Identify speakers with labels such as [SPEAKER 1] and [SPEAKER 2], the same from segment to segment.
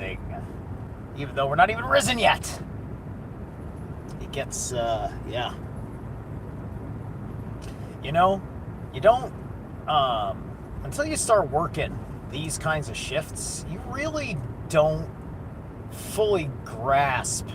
[SPEAKER 1] rising, even though we're not even risen yet. It gets, yeah. You know, you don't, until you start working these kinds of shifts, you really don't fully grasp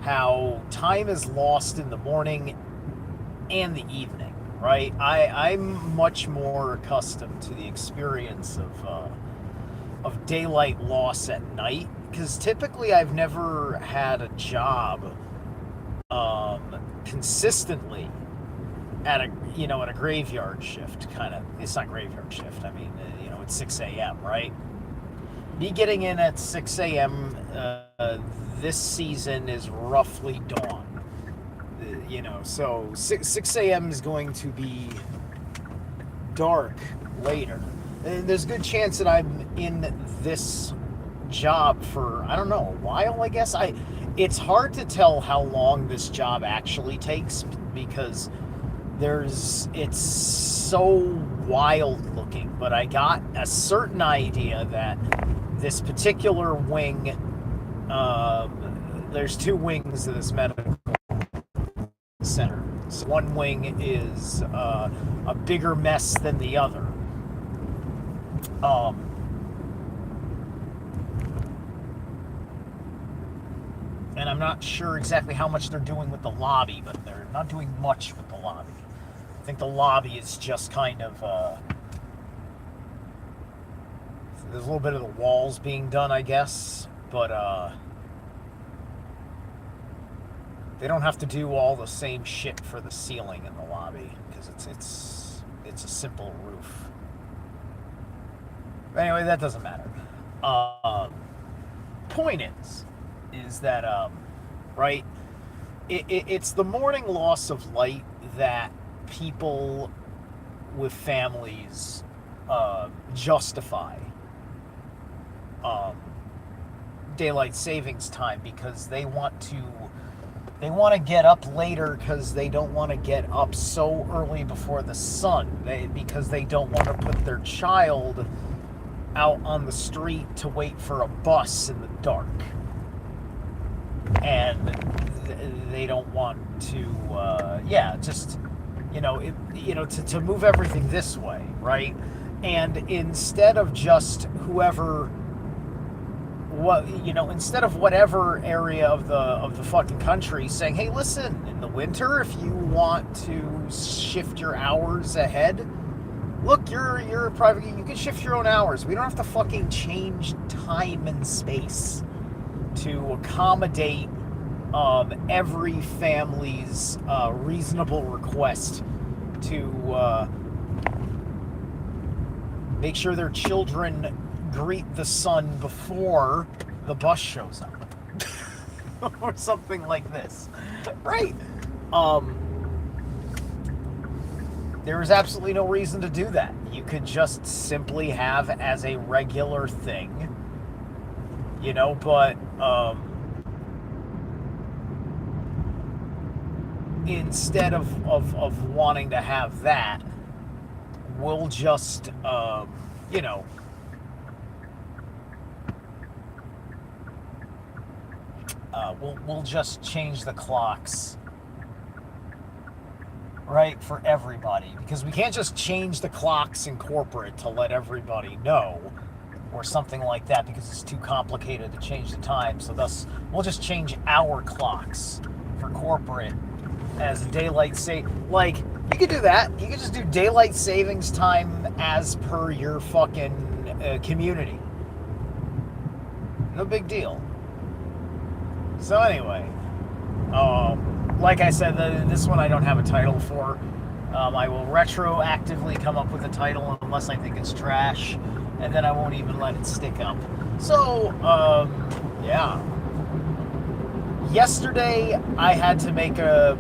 [SPEAKER 1] how time is lost in the morning and the evening, right? I'm much more accustomed to the experience of daylight loss at night, because typically I've never had a job consistently at a graveyard shift. Kind of, it's not graveyard shift. I mean, it's 6 a.m. right? Me getting in at 6 a.m. This season is roughly dawn. So 6 a.m. is going to be dark later. And there's a good chance that I'm in this job for, I don't know, a while, I guess. It's hard to tell how long this job actually takes, because it's so wild looking, but I got a certain idea that this particular wing, there's two wings of this medical center. So one wing is a bigger mess than the other. And I'm not sure exactly how much they're doing with the lobby, but they're not doing much with the lobby. I think the lobby is just kind of, there's a little bit of the walls being done, I guess, but they don't have to do all the same shit for the ceiling in the lobby, because it's a simple roof. But anyway, that doesn't matter. Point is that right, it's the morning loss of light that people with families justify daylight savings time, because they want to get up later, because they don't want to get up so early before the sun, because they don't want to put their child out on the street to wait for a bus in the dark, and they don't want to to move everything this way, right? And instead of just instead of whatever area of the fucking country saying, hey, listen, in the winter, if you want to shift your hours ahead, look, you're a private, you can shift your own hours. We don't have to fucking change time and space to accommodate every family's reasonable request to make sure their children greet the sun before the bus shows up. Or something like this. Right. There is absolutely no reason to do that. You could just simply have as a regular thing, but instead of wanting to have that, we'll just we'll just change the clocks, right, for everybody, because we can't just change the clocks in corporate to let everybody know, or something like that, because it's too complicated to change the time. So thus we'll just change our clocks for corporate as daylight like, you could do that. You could just do daylight savings time as per your fucking community. No big deal. So anyway, like I said, this one I don't have a title for. I will retroactively come up with a title unless I think it's trash, and then I won't even let it stick up. So, yeah. Yesterday, I had to make a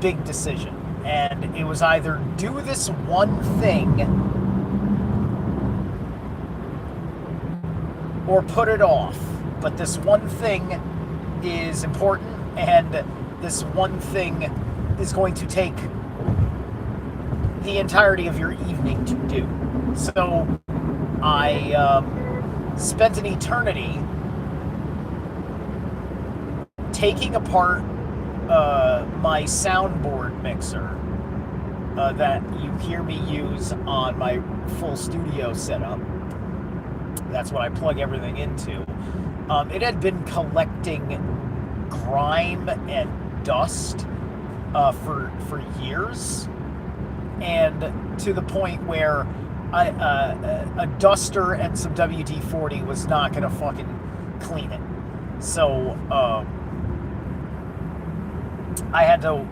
[SPEAKER 1] big decision, and it was either do this one thing or put it off. But this one thing is important, and this one thing is going to take the entirety of your evening to do. So I spent an eternity taking apart my soundboard mixer that you hear me use on my full studio setup. That's what I plug everything into. It had been collecting grime and dust for years, and to the point where a duster and some WD-40 was not going to fucking clean it. So I had to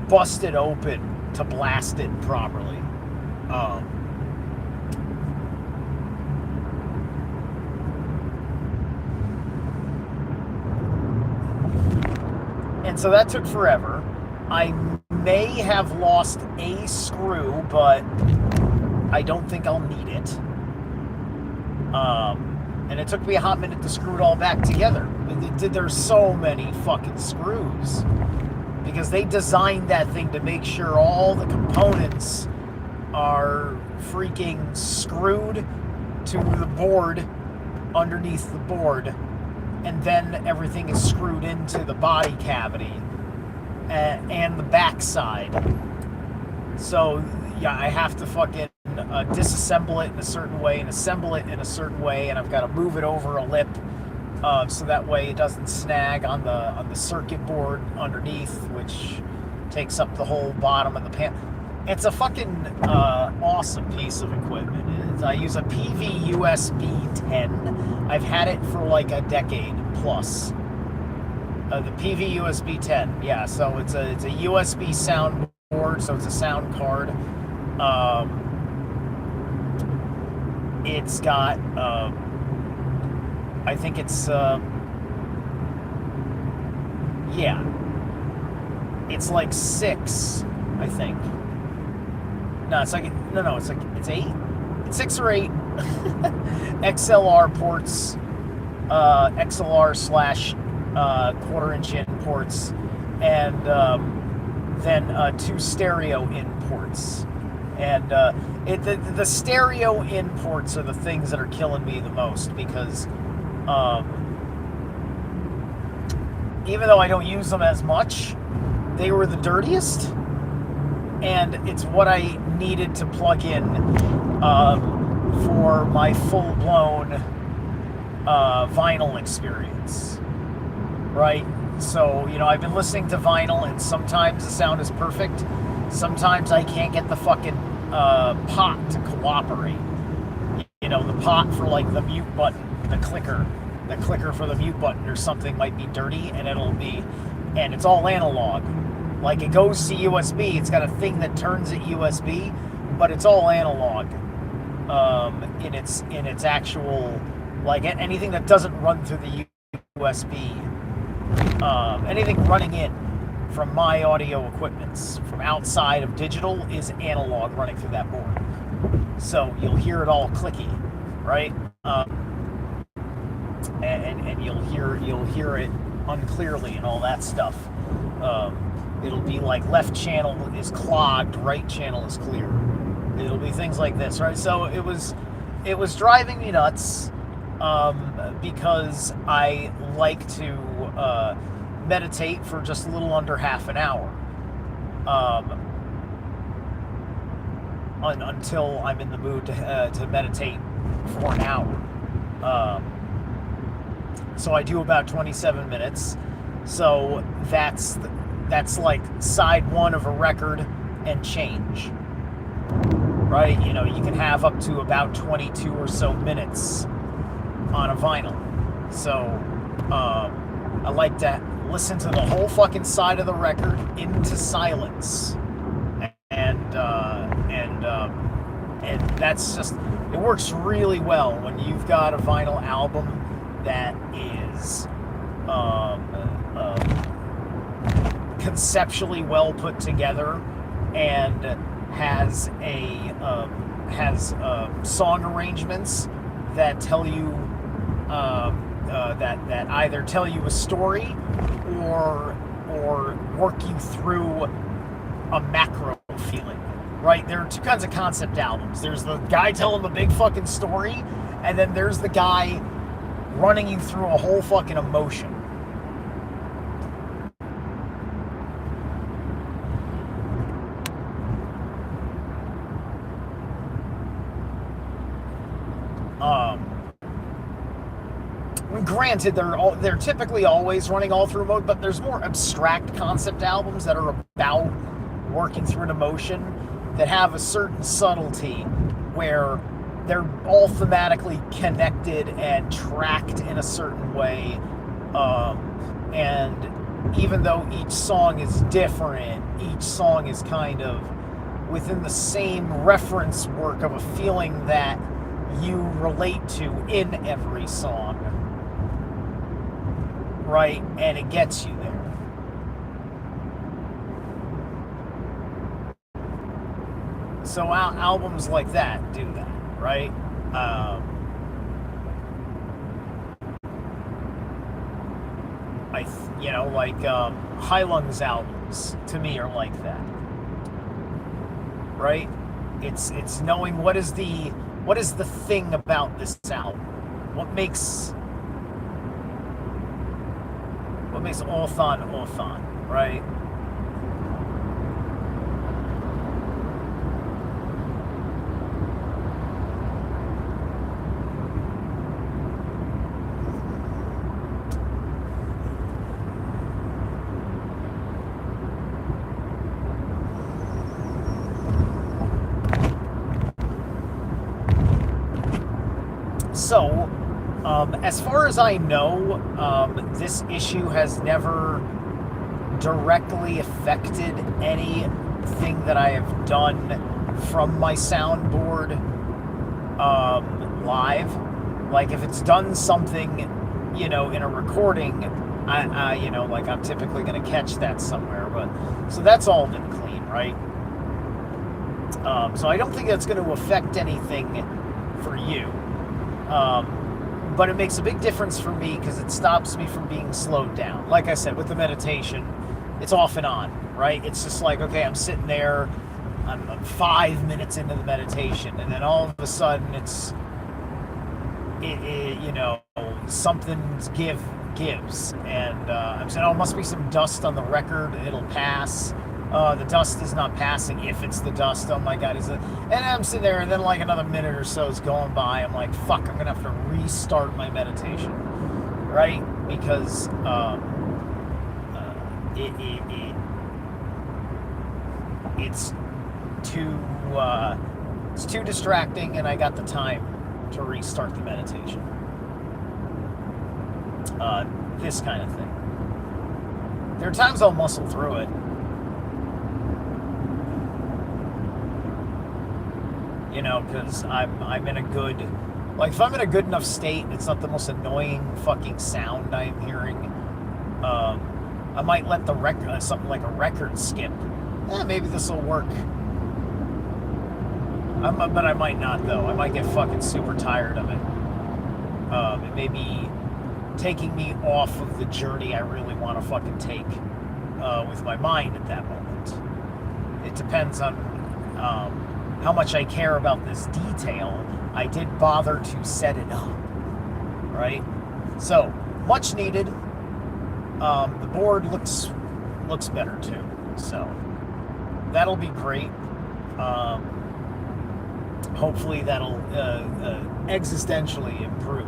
[SPEAKER 1] bust it open to blast it properly. And so that took forever. I may have lost a screw, but I don't think I'll need it. And it took me a hot minute to screw it all back together. There's so many fucking screws, because they designed that thing to make sure all the components are freaking screwed to the board underneath the board, and then everything is screwed into the body cavity and the backside. So yeah, I have to fucking disassemble it in a certain way and assemble it in a certain way, and I've got to move it over a lip so that way it doesn't snag on the circuit board underneath, which takes up the whole bottom of the pan. It's a fucking awesome piece of equipment. I use a PV-USB 10. I've had it for like a decade plus. The PV-USB 10, yeah. So it's a USB sound board, so it's a sound card. It's got, I think it's, yeah. It's like 6, I think. No, it's like, no, it's 8. It's 6 or 8 XLR ports, XLR slash quarter-inch in ports, and then 2 stereo in ports. And the stereo in ports are the things that are killing me the most, because even though I don't use them as much, they were the dirtiest, and it's what I needed to plug in for my full-blown vinyl experience, right? So, you know, I've been listening to vinyl, and sometimes the sound is perfect. Sometimes I can't get the fucking pot to cooperate. You know, the pot for like the mute button, the clicker for the mute button or something might be dirty, and and it's all analog. Like, it goes to USB, it's got a thing that turns at USB, but it's all analog in its actual, like, anything that doesn't run through the USB, anything running in from my audio equipments from outside of digital is analog running through that board. So you'll hear it all clicky, right? And you'll hear it unclearly and all that stuff. It'll be like left channel is clogged, right channel is clear. It'll be things like this, right? So it was driving me nuts because I like to meditate for just a little under half an hour until I'm in the mood to meditate for an hour. So I do about 27 minutes. So that's like side one of a record and change, right? You know, you can have up to about 22 or so minutes on a vinyl. So I like to listen to the whole fucking side of the record into silence, and that's just, it works really well when you've got a vinyl album that is conceptually well put together and has song arrangements that tell you that either tell you a story or work you through a macro feeling, right? There are two kinds of concept albums. There's the guy telling the big fucking story, and then there's the guy running you through a whole fucking emotion. Granted, they're typically always running all through mode, but there's more abstract concept albums that are about working through an emotion that have a certain subtlety where they're all thematically connected and tracked in a certain way, and even though each song is different, each song is kind of within the same reference work of a feeling that you relate to in every song. Right? And it gets you there. So albums like that do that, right? High Lungs albums to me are like that, right? It's knowing what is the thing about this album, what makes Orthon, right? So, as far as I know, this issue has never directly affected anything that I have done from my soundboard live. Like, if it's done something, in a recording, I'm typically going to catch that somewhere. But so that's all been clean, right? So I don't think that's going to affect anything for you. But it makes a big difference for me because it stops me from being slowed down. Like I said, with the meditation, it's off and on, right? It's just like, okay, I'm sitting there, I'm 5 minutes into the meditation, and then all of a sudden something gives, and I'm saying, oh, must be some dust on the record, it'll pass. The dust is not passing if it's the dust. Oh my God, and I'm sitting there, and then like another minute or so is going by. I'm like, fuck, I'm gonna have to restart my meditation, right? Because it's too distracting, and I got the time to restart the meditation. This kind of thing. There are times I'll muscle through it. Because I'm in a good, if I'm in a good enough state, it's not the most annoying fucking sound I'm hearing. I might let the record, something like a record skip. Maybe this will work. But I might not, though. I might get fucking super tired of it. It may be taking me off of the journey I really want to fucking take with my mind at that moment. It depends on how much I care about this detail. I did bother to set it up, right? So, much needed. The board looks better too, so that'll be great. Hopefully that'll exponentially improve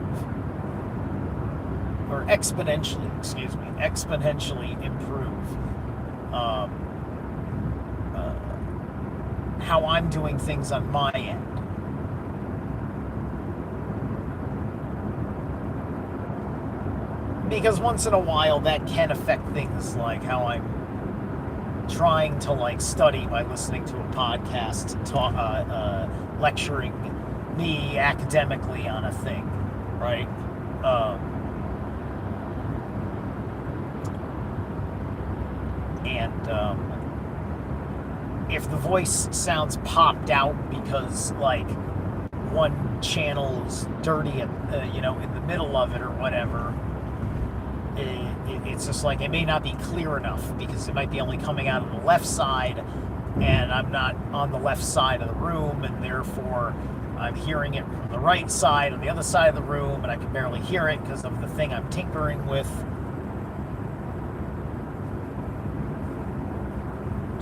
[SPEAKER 1] how I'm doing things on my end. Because once in a while that can affect things like how I'm trying to study by listening to a podcast, lecturing me academically on a thing, right? If the voice sounds popped out because one channel is dirty in the middle of it or whatever, it's just it may not be clear enough because it might be only coming out of the left side, and I'm not on the left side of the room, and therefore I'm hearing it from the right side on the other side of the room, and I can barely hear it because of the thing I'm tinkering with.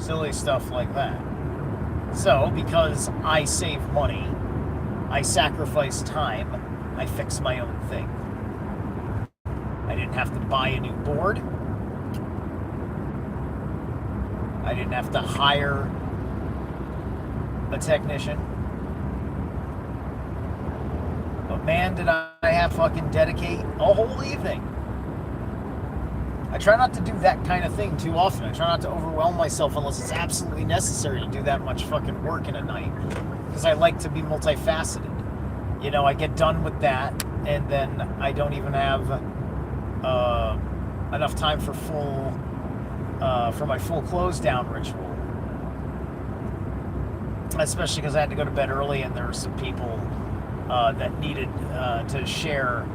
[SPEAKER 1] Silly stuff like that. So, because I save money, I sacrifice time, I fix my own thing. I didn't have to buy a new board. I didn't have to hire a technician. But man, did I have to fucking dedicate a whole evening. I try not to do that kind of thing too often. I try not to overwhelm myself unless it's absolutely necessary to do that much fucking work in a night. Because I like to be multifaceted. You know, I get done with that, and then I don't even have enough time for my full close down ritual. Especially because I had to go to bed early, and there were some people that needed to share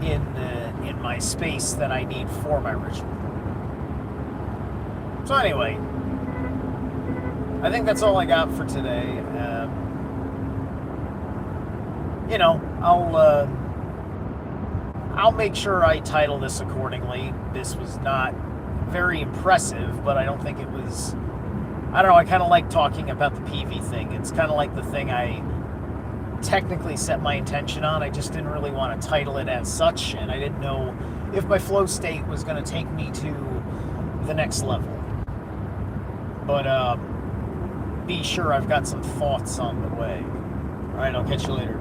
[SPEAKER 1] in my space that I need for my ritual. So anyway, I think that's all I got for today. You know, I'll make sure I title this accordingly. This was not very impressive, but I don't think it was. I don't know. I kind of like talking about the PV thing. It's kind of like the thing I technically set my intention on. I just didn't really want to title it as such, and I didn't know if my flow state was going to take me to the next level. But be sure I've got some thoughts on the way. All right, I'll catch you later.